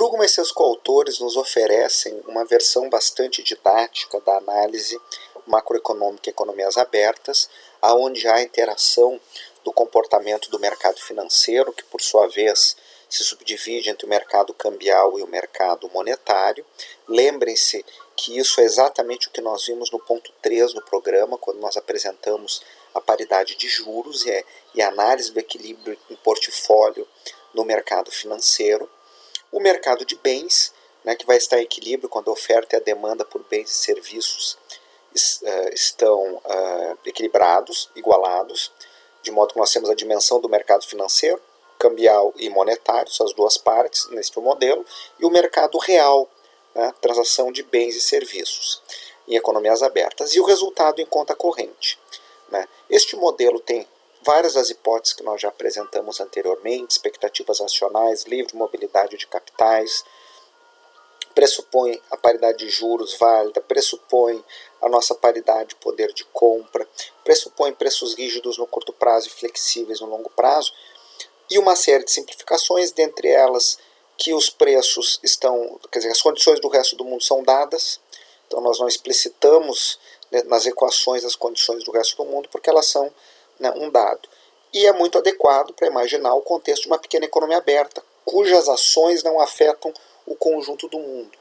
Krugman e seus coautores nos oferecem uma versão bastante didática da análise macroeconômica e economias abertas, aonde há interação do comportamento do mercado financeiro, que por sua vez se subdivide entre o mercado cambial e o mercado monetário. Lembrem-se que isso é exatamente o que nós vimos no ponto 3 do programa, quando nós apresentamos a paridade de juros e a análise do equilíbrio em portfólio no mercado financeiro. O mercado de bens, que vai estar em equilíbrio quando a oferta e a demanda por bens e serviços estão equilibrados, igualados, de modo que nós temos a dimensão do mercado financeiro, cambial e monetário, são as duas partes neste modelo, e o mercado real, transação de bens e serviços em economias abertas, e o resultado em conta corrente. Este modelo tem várias das hipóteses que nós já apresentamos anteriormente, expectativas racionais, livre mobilidade de capitais, pressupõe a paridade de juros válida, pressupõe a nossa paridade de poder de compra, pressupõe preços rígidos no curto prazo e flexíveis no longo prazo, e uma série de simplificações, dentre elas que os preços estão, as condições do resto do mundo são dadas, então nós não explicitamos nas equações as condições do resto do mundo, porque elas são um dado. E é muito adequado para imaginar o contexto de uma pequena economia aberta, cujas ações não afetam o conjunto do mundo,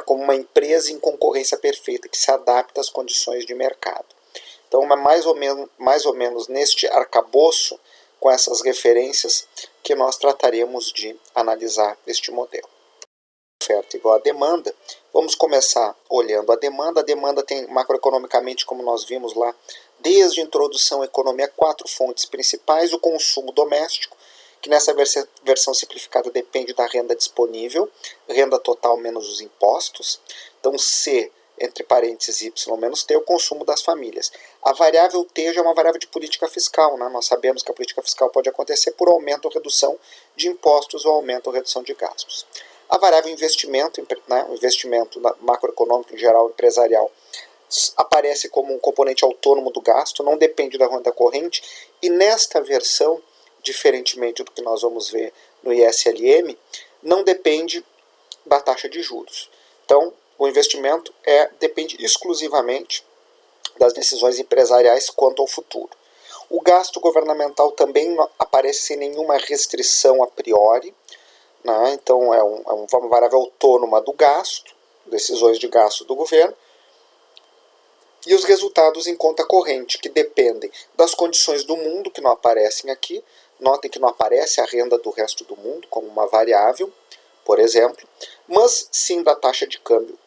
como uma empresa em concorrência perfeita, que se adapta às condições de mercado. Então, é mais ou menos neste arcabouço, com essas referências, que nós trataremos de analisar este modelo. Oferta igual a demanda. Vamos começar olhando a demanda. A demanda tem, macroeconomicamente, como nós vimos lá, desde a introdução à economia, 4 fontes principais. O consumo doméstico, que nessa versão simplificada depende da renda disponível, renda total menos os impostos. Então, C, entre parênteses, Y menos T, o consumo das famílias. A variável T já é uma variável de política fiscal. Nós sabemos que a política fiscal pode acontecer por aumento ou redução de impostos ou aumento ou redução de gastos. A variável investimento, o investimento macroeconômico em geral, empresarial, aparece como um componente autônomo do gasto, não depende da renda corrente, e nesta versão, diferentemente do que nós vamos ver no ISLM, não depende da taxa de juros. Então, o investimento depende exclusivamente das decisões empresariais quanto ao futuro. O gasto governamental também aparece sem nenhuma restrição a priori, então é uma variável autônoma do gasto, decisões de gasto do governo, e os resultados em conta corrente, que dependem das condições do mundo, que não aparecem aqui. Notem que não aparece a renda do resto do mundo como uma variável, por exemplo, mas sim da taxa de câmbio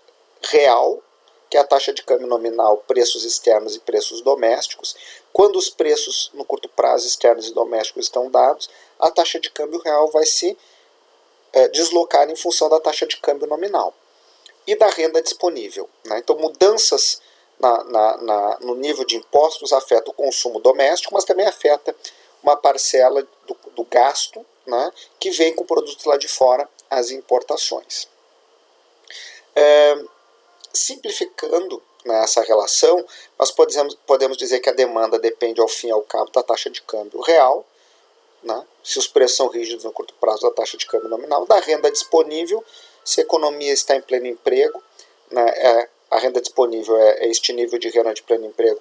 real, que é a taxa de câmbio nominal, preços externos e preços domésticos. Quando os preços no curto prazo externos e domésticos estão dados, a taxa de câmbio real vai se deslocar em função da taxa de câmbio nominal e da renda disponível. Então, mudanças no nível de impostos afeta o consumo doméstico, mas também afeta uma parcela do gasto, que vem com produtos lá de fora, as importações. Simplificando essa relação, nós podemos dizer que a demanda depende, ao fim e ao cabo, da taxa de câmbio real, se os preços são rígidos no curto prazo, da taxa de câmbio nominal, da renda disponível, se a economia está em pleno emprego, a renda disponível é este nível de renda de pleno emprego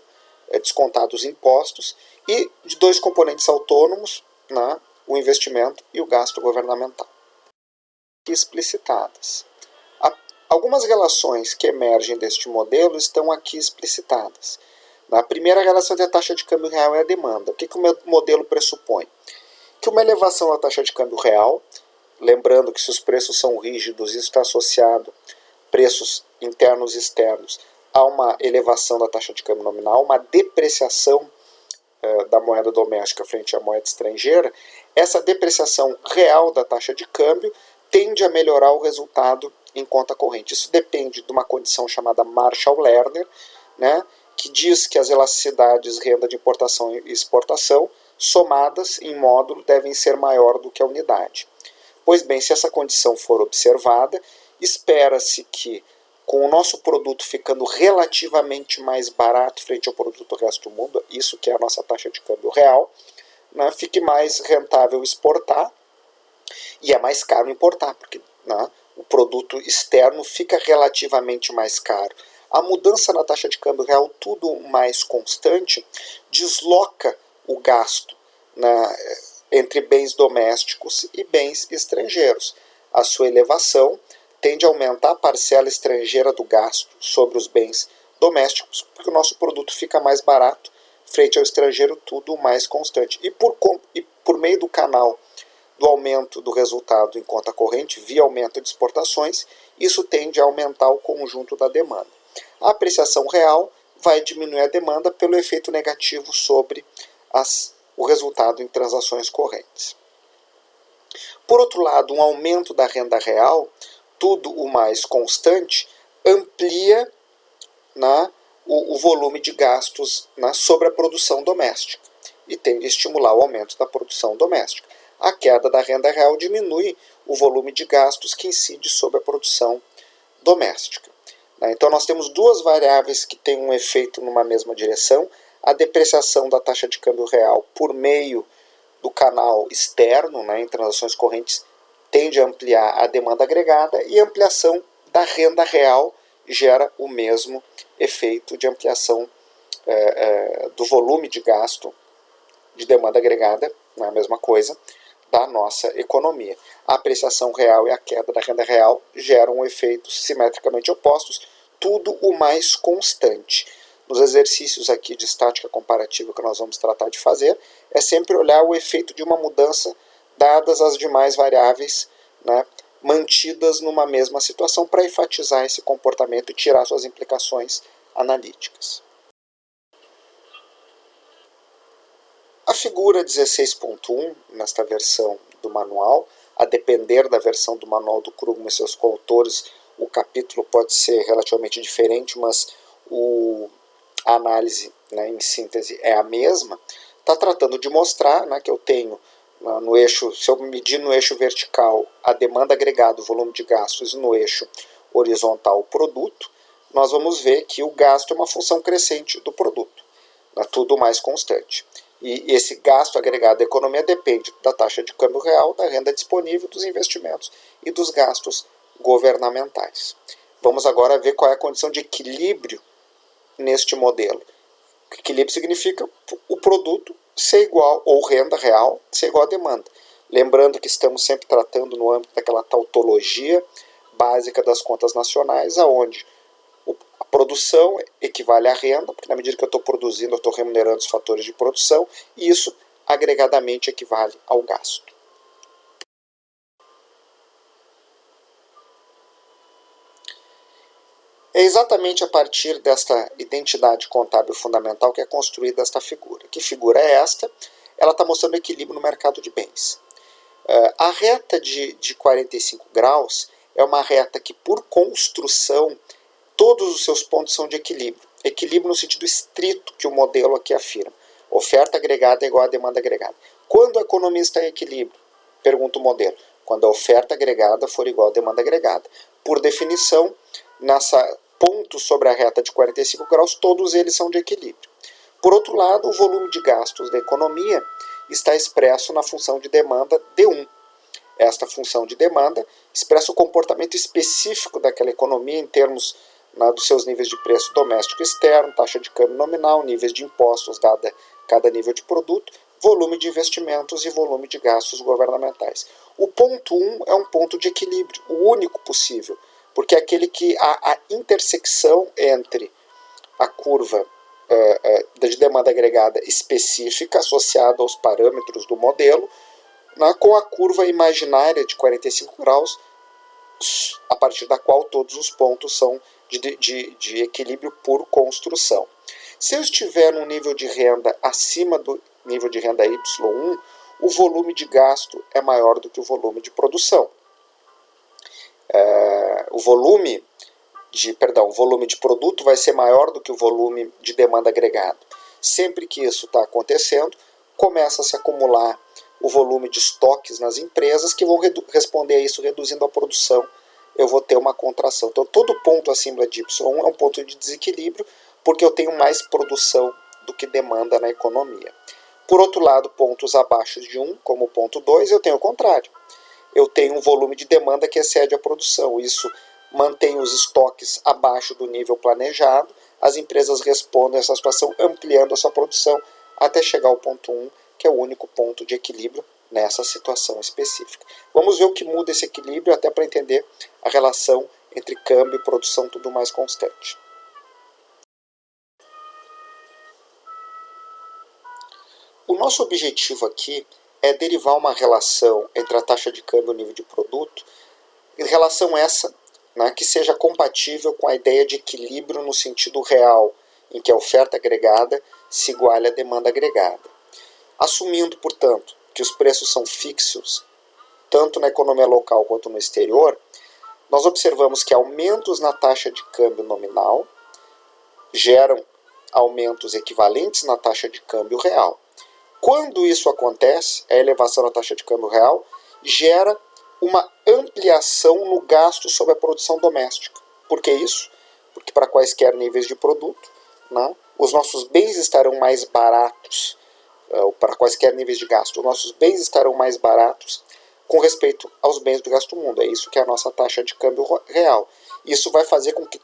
descontado os impostos, e de 2 componentes autônomos, o investimento e o gasto governamental. Explicitadas. Algumas relações que emergem deste modelo estão aqui explicitadas. A primeira relação entre a taxa de câmbio real e a demanda. O que o modelo pressupõe? Que uma elevação da taxa de câmbio real, lembrando que se os preços são rígidos, isso está associado a preços internos e externos, há uma elevação da taxa de câmbio nominal, uma depreciação da moeda doméstica frente à moeda estrangeira. Essa depreciação real da taxa de câmbio tende a melhorar o resultado em conta corrente. Isso depende de uma condição chamada Marshall-Lerner, que diz que as elasticidades renda de importação e exportação, somadas em módulo, devem ser maior do que a unidade. Pois bem, se essa condição for observada, espera-se que, com o nosso produto ficando relativamente mais barato frente ao produto do resto do mundo, isso que é a nossa taxa de câmbio real, fique mais rentável exportar, e é mais caro importar, porque né? O produto externo fica relativamente mais caro. A mudança na taxa de câmbio real, tudo mais constante, desloca o gasto, né, entre bens domésticos e bens estrangeiros. A sua elevação tende a aumentar a parcela estrangeira do gasto sobre os bens domésticos, porque o nosso produto fica mais barato frente ao estrangeiro, tudo mais constante. E por meio do canal do aumento do resultado em conta corrente, via aumento de exportações, isso tende a aumentar o conjunto da demanda. A apreciação real vai diminuir a demanda pelo efeito negativo sobre o resultado em transações correntes. Por outro lado, um aumento da renda real, tudo o mais constante, amplia o volume de gastos sobre a produção doméstica e tende a estimular o aumento da produção doméstica. A queda da renda real diminui o volume de gastos que incide sobre a produção doméstica. Então, nós temos duas variáveis que têm um efeito numa mesma direção. A depreciação da taxa de câmbio real por meio do canal externo, em transações correntes, tende a ampliar a demanda agregada, e a ampliação da renda real gera o mesmo efeito de ampliação do volume de gasto de demanda agregada, não é a mesma coisa, da nossa economia. A apreciação real e a queda da renda real geram efeitos simetricamente opostos, tudo o mais constante. Nos exercícios aqui de estática comparativa que nós vamos tratar de fazer, é sempre olhar o efeito de uma mudança dadas as demais variáveis, mantidas numa mesma situação, para enfatizar esse comportamento e tirar suas implicações analíticas. A figura 16.1, nesta versão do manual, a depender da versão do manual do Krugman e seus coautores, o capítulo pode ser relativamente diferente, mas a análise, em síntese, é a mesma. Está tratando de mostrar que eu tenho no eixo, se eu medir no eixo vertical a demanda agregada, o volume de gastos, e no eixo horizontal o produto, nós vamos ver que o gasto é uma função crescente do produto, tudo mais constante. E esse gasto agregado da economia depende da taxa de câmbio real, da renda disponível, dos investimentos e dos gastos governamentais. Vamos agora ver qual é a condição de equilíbrio neste modelo. Equilíbrio significa o produto ser igual, ou renda real ser igual à demanda. Lembrando que estamos sempre tratando no âmbito daquela tautologia básica das contas nacionais, aonde a produção equivale à renda, porque na medida que eu estou produzindo, eu estou remunerando os fatores de produção, e isso agregadamente equivale ao gasto. É exatamente a partir desta identidade contábil fundamental que é construída esta figura. Que figura é esta? Ela está mostrando equilíbrio no mercado de bens. A reta de 45 graus é uma reta que, por construção, todos os seus pontos são de equilíbrio. Equilíbrio no sentido estrito que o modelo aqui afirma. Oferta agregada é igual a demanda agregada. Quando a economia está em equilíbrio? Pergunta o modelo. Quando a oferta agregada for igual à demanda agregada. Por definição, nessa ponto sobre a reta de 45 graus, todos eles são de equilíbrio. Por outro lado, o volume de gastos da economia está expresso na função de demanda D1. Esta função de demanda expressa o comportamento específico daquela economia em termos dos seus níveis de preço doméstico e externo, taxa de câmbio nominal, níveis de impostos dada cada nível de produto, volume de investimentos e volume de gastos governamentais. O ponto 1 é um ponto de equilíbrio, o único possível, porque é aquele que a intersecção entre a curva de demanda agregada específica associada aos parâmetros do modelo, com a curva imaginária de 45 graus, a partir da qual todos os pontos são de equilíbrio por construção. Se eu estiver num nível de renda acima do nível de renda Y1, o volume de gasto é maior do que o volume de produção. O volume de produto vai ser maior do que o volume de demanda agregado. Sempre que isso está acontecendo, começa a se acumular o volume de estoques nas empresas, que vão responder a isso reduzindo a produção. Eu vou ter uma contração. Então, todo ponto acima de Y1 é um ponto de desequilíbrio, porque eu tenho mais produção do que demanda na economia. Por outro lado, pontos abaixo de 1, como o ponto 2, eu tenho o contrário. eu tenho um volume de demanda que excede a produção. Isso mantém os estoques abaixo do nível planejado, as empresas respondem a essa situação ampliando a sua produção até chegar ao ponto 1, que é o único ponto de equilíbrio nessa situação específica. Vamos ver o que muda esse equilíbrio até para entender a relação entre câmbio e produção tudo mais constante. O nosso objetivo aqui é derivar uma relação entre a taxa de câmbio e o nível de produto, relação essa, né, que seja compatível com a ideia de equilíbrio no sentido real, em que a oferta agregada se iguale à demanda agregada. Assumindo, portanto, que os preços são fixos, tanto na economia local quanto no exterior, nós observamos que aumentos na taxa de câmbio nominal geram aumentos equivalentes na taxa de câmbio real. Quando isso acontece, a elevação da taxa de câmbio real gera uma ampliação no gasto sobre a produção doméstica. Por que isso? Porque para quaisquer níveis de produto, né, os nossos bens estarão mais baratos, para quaisquer níveis de gasto, os nossos bens estarão mais baratos com respeito aos bens do gasto mundo. É isso que é a nossa taxa de câmbio real. Isso vai fazer com que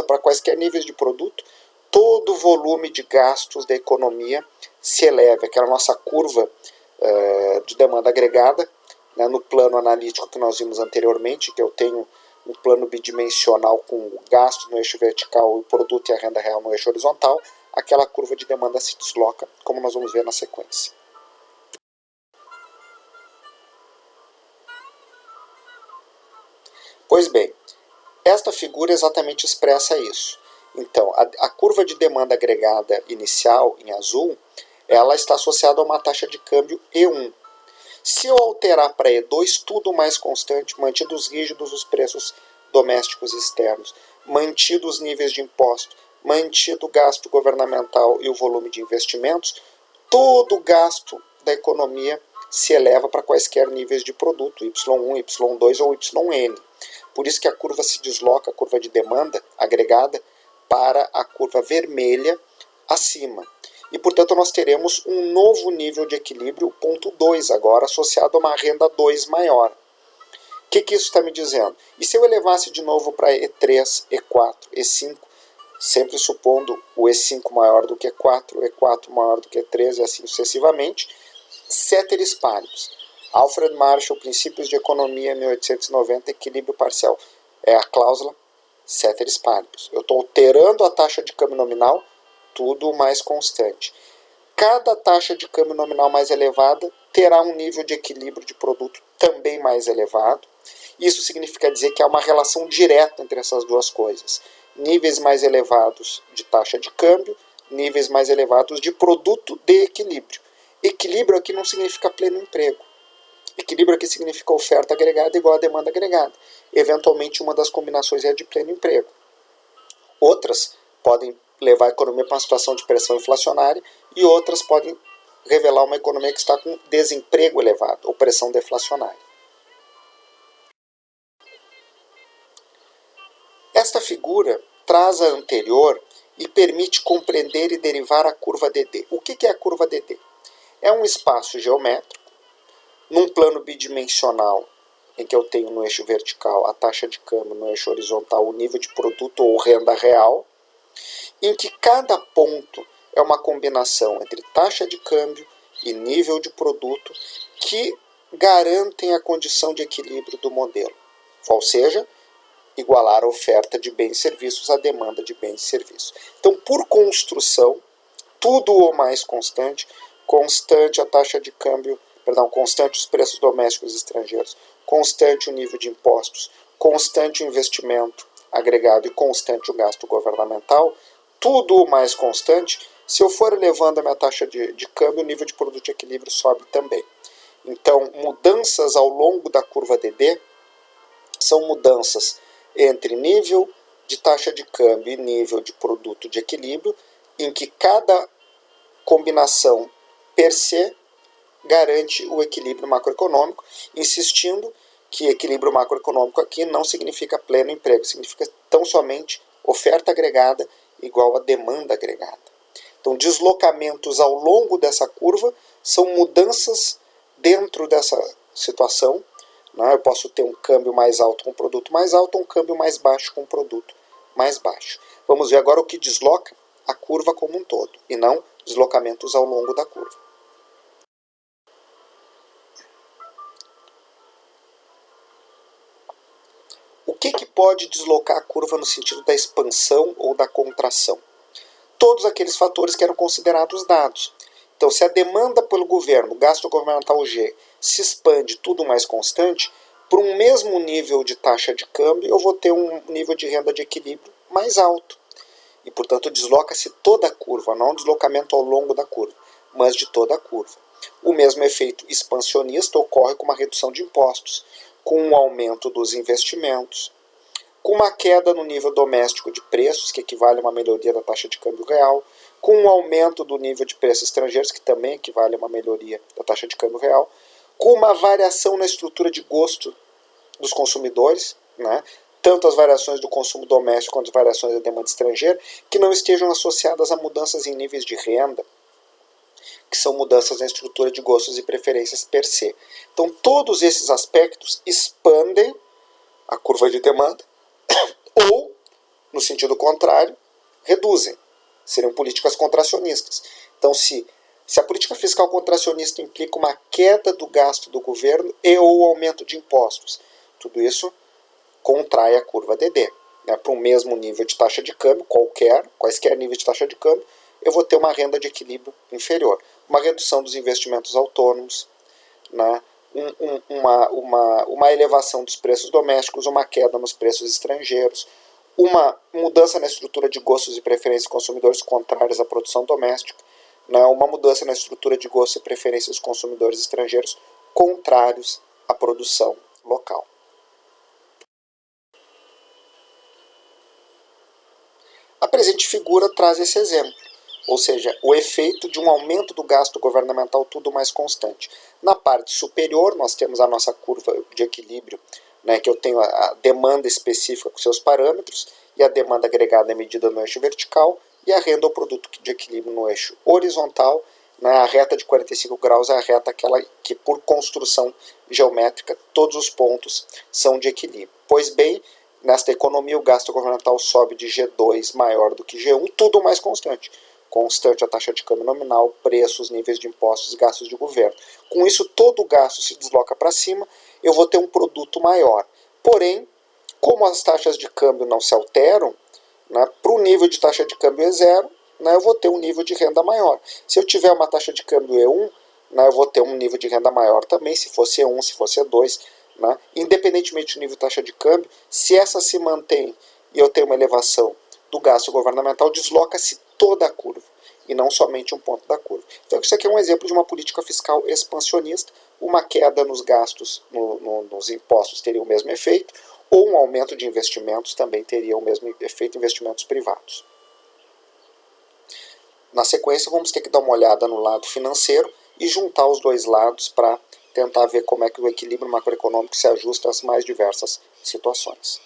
para quaisquer níveis de produto, todo o volume de gastos da economia se eleve. Aquela nossa curva de demanda agregada, né, no plano analítico que nós vimos anteriormente, que eu tenho um plano bidimensional com o gasto no eixo vertical, o produto e a renda real no eixo horizontal, aquela curva de demanda se desloca, como nós vamos ver na sequência. Pois bem, esta figura exatamente expressa isso. Então, a curva de demanda agregada inicial, em azul, ela está associada a uma taxa de câmbio E1. Se eu alterar para E2, tudo mais constante, mantidos rígidos os preços domésticos e externos, mantidos os níveis de imposto, mantido o gasto governamental e o volume de investimentos, todo o gasto da economia se eleva para quaisquer níveis de produto, Y1, Y2 ou YN. Por isso que a curva se desloca, a curva de demanda agregada, para a curva vermelha acima. E, portanto, nós teremos um novo nível de equilíbrio, o ponto 2 agora, associado a uma renda 2 maior. O que isso está me dizendo? E se eu elevasse de novo para E3, E4, E5, sempre supondo o E5 maior do que E4, o E4 maior do que E3 e assim sucessivamente, ceteris paribus. Alfred Marshall, Princípios de Economia, 1890, equilíbrio parcial. É a cláusula ceteris paribus. Eu estou alterando a taxa de câmbio nominal, tudo mais constante. Cada taxa de câmbio nominal mais elevada terá um nível de equilíbrio de produto também mais elevado. Isso significa dizer que há uma relação direta entre essas duas coisas. Níveis mais elevados de taxa de câmbio, níveis mais elevados de produto de equilíbrio. Equilíbrio aqui não significa pleno emprego. Equilíbrio aqui significa oferta agregada igual a demanda agregada. Eventualmente, uma das combinações é a de pleno emprego. Outras podem levar a economia para uma situação de pressão inflacionária e outras podem revelar uma economia que está com desemprego elevado ou pressão deflacionária. Esta figura traz a anterior e permite compreender e derivar a curva DD. O que é a curva DD? É um espaço geométrico num plano bidimensional em que eu tenho no eixo vertical a taxa de câmbio, no eixo horizontal o nível de produto ou renda real, em que cada ponto é uma combinação entre taxa de câmbio e nível de produto que garantem a condição de equilíbrio do modelo, ou seja, igualar a oferta de bens e serviços à demanda de bens e serviços. Então, por construção, tudo o mais constante, constante a taxa de câmbio, constante os preços domésticos e estrangeiros, constante o nível de impostos, constante o investimento agregado e constante o gasto governamental, tudo o mais constante, se eu for elevando a minha taxa de câmbio, o nível de produto de equilíbrio sobe também. Então, mudanças ao longo da curva DD são mudanças entre nível de taxa de câmbio e nível de produto de equilíbrio, em que cada combinação per se garante o equilíbrio macroeconômico, insistindo que equilíbrio macroeconômico aqui não significa pleno emprego, significa tão somente oferta agregada igual a demanda agregada. Então, deslocamentos ao longo dessa curva são mudanças dentro dessa situação, né? Eu posso ter um câmbio mais alto com um produto mais alto ou um câmbio mais baixo com um produto mais baixo. Vamos ver agora o que desloca a curva como um todo, e não deslocamentos ao longo da curva. O que pode deslocar a curva no sentido da expansão ou da contração? Todos aqueles fatores que eram considerados dados. Então, se a demanda pelo governo, o gasto governamental G, se expande tudo mais constante, por um mesmo nível de taxa de câmbio, eu vou ter um nível de renda de equilíbrio mais alto. E, portanto, desloca-se toda a curva, não um deslocamento ao longo da curva, mas de toda a curva. O mesmo efeito expansionista ocorre com uma redução de impostos, com um aumento dos investimentos, com uma queda no nível doméstico de preços, que equivale a uma melhoria da taxa de câmbio real, com um aumento do nível de preços estrangeiros, que também equivale a uma melhoria da taxa de câmbio real, com uma variação na estrutura de gosto dos consumidores, né? Tanto as variações do consumo doméstico quanto as variações da demanda estrangeira, que não estejam associadas a mudanças em níveis de renda, que são mudanças na estrutura de gostos e preferências per se. Então, todos esses aspectos expandem a curva de demanda ou, no sentido contrário, reduzem. Seriam políticas contracionistas. Então, se a política fiscal contracionista implica uma queda do gasto do governo e ou aumento de impostos, tudo isso contrai a curva DD. Né? Para o mesmo nível de taxa de câmbio, quaisquer níveis de taxa de câmbio, eu vou ter uma renda de equilíbrio inferior. Uma redução dos investimentos autônomos, né? uma elevação dos preços domésticos, uma queda nos preços estrangeiros, uma mudança na estrutura de gostos e preferências dos consumidores contrários à produção doméstica, né? Uma mudança na estrutura de gostos e preferências dos consumidores estrangeiros contrários à produção local. A presente figura traz esse exemplo, ou seja, o efeito de um aumento do gasto governamental tudo mais constante. Na parte superior, nós temos a nossa curva de equilíbrio, né, que eu tenho a demanda específica com seus parâmetros, e a demanda agregada é medida no eixo vertical, e a renda ou produto de equilíbrio no eixo horizontal. Né, a reta de 45 graus é a reta aquela que, por construção geométrica, todos os pontos são de equilíbrio. Pois bem, nesta economia, o gasto governamental sobe de G2 maior do que G1, tudo mais constante. Constante a taxa de câmbio nominal, preços, níveis de impostos e gastos de governo. Com isso, todo o gasto se desloca para cima, eu vou ter um produto maior. Porém, como as taxas de câmbio não se alteram, né, para o nível de taxa de câmbio E0, né, eu vou ter um nível de renda maior. Se eu tiver uma taxa de câmbio E1, né, eu vou ter um nível de renda maior também, se fosse E1, se fosse E2. Né? Independentemente do nível de taxa de câmbio, se essa se mantém e eu tenho uma elevação do gasto governamental, desloca-se toda a curva e não somente um ponto da curva. Então isso aqui é um exemplo de uma política fiscal expansionista. Uma queda nos gastos, nos impostos teria o mesmo efeito, ou um aumento de investimentos também teria o mesmo efeito, investimentos privados. Na sequência, vamos ter que dar uma olhada no lado financeiro e juntar os dois lados para tentar ver como é que o equilíbrio macroeconômico se ajusta às mais diversas situações.